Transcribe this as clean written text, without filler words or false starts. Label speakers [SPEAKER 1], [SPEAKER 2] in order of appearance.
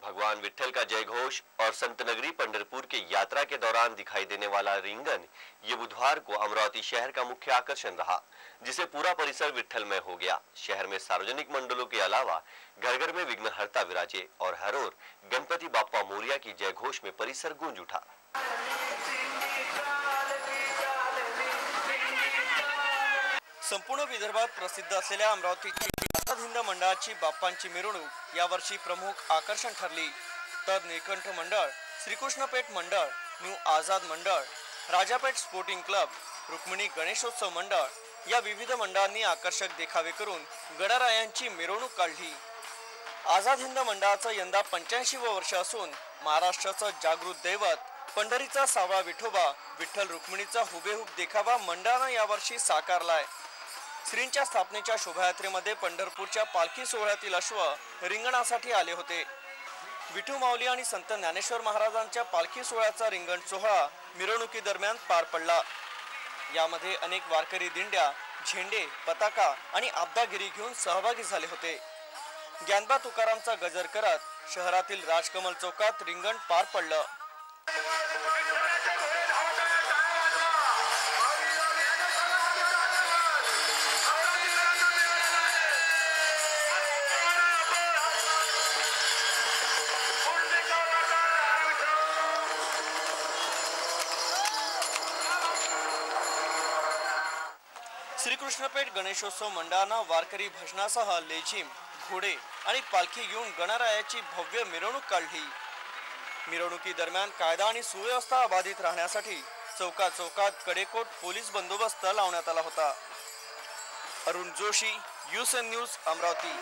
[SPEAKER 1] भगवान विट्ठल का जय घोष और संत नगरी पंढरपुर के यात्रा के दौरान दिखाई देने वाला रिंगन ये बुधवार को अमरावती शहर का मुख्य आकर्षण रहा, जिसे पूरा परिसर विट्ठलमय हो गया। शहर में सार्वजनिक मंडलों के अलावा घर घर में विघ्नहर्ता विराजे और हर ओर गणपति बाप्पा मोरिया की जय घोष में परिसर गूंज उठा।
[SPEAKER 2] संपूर्ण विदर्भात प्रसिद्ध असलेल्या अमरावतीची आझाद हिंद मंडळाची बाप्पांची मिरवणूक यावर्षी प्रमुख आकर्षण ठरली। तर नीलकंठ मंडळ, श्रीकृष्णपेठ मंडळ, न्यू आझाद मंडळ, राजापेठ स्पोर्टिंग क्लब, रुक्मिणी गणेशोत्सव मंडळ या विविध मंडळांनी आकर्षक देखावे करून गणरायांची मिरवणूक काढली। आझाद हिंद मंडळाचं यंदा 85वे वर्ष असून महाराष्ट्राचं जागृत दैवत पंढरीचा सावळा विठोबा विठ्ठल रुक्मिणीचा हुबेहूब देखावा मंडळानं यावर्षी साकारलाय। श्रींच्या स्थापनेच्या शोभायात्रेमध्ये पंढरपूरच्या पालखी सोहळ्यातील अश्व रिंगणासाठी आले होते। विठू माऊली आणि संत ज्ञानेश्वर महाराजांच्या पालखी सोहळ्याचा रिंगण सोहळा मिरवणुकी दरम्यान पार पडला। यामध्ये अनेक वारकरी दिंड्या, झेंडे, पताका आणि आब्दागिरी घेऊन सहभागी झाले होते। ज्ञानबा तुकारामचा गजर करत शहरातील राजकमल चौकात रिंगण पार पडलं। श्रीकृष्णपेठ गणेशोत्सव मंडळानं वारकरी भजनासह लेझिम, घोडे आणि पालखी घेऊन गणरायाची भव्य मिरवणूक काढली। मिरवणुकी दरम्यान कायदा आणि सुव्यवस्था अबाधित राहण्यासाठी चौकात कडेकोट पोलीस बंदोबस्त लावण्यात आला होता। अरुण जोशी, यूएसएन न्यूज, अमरावती।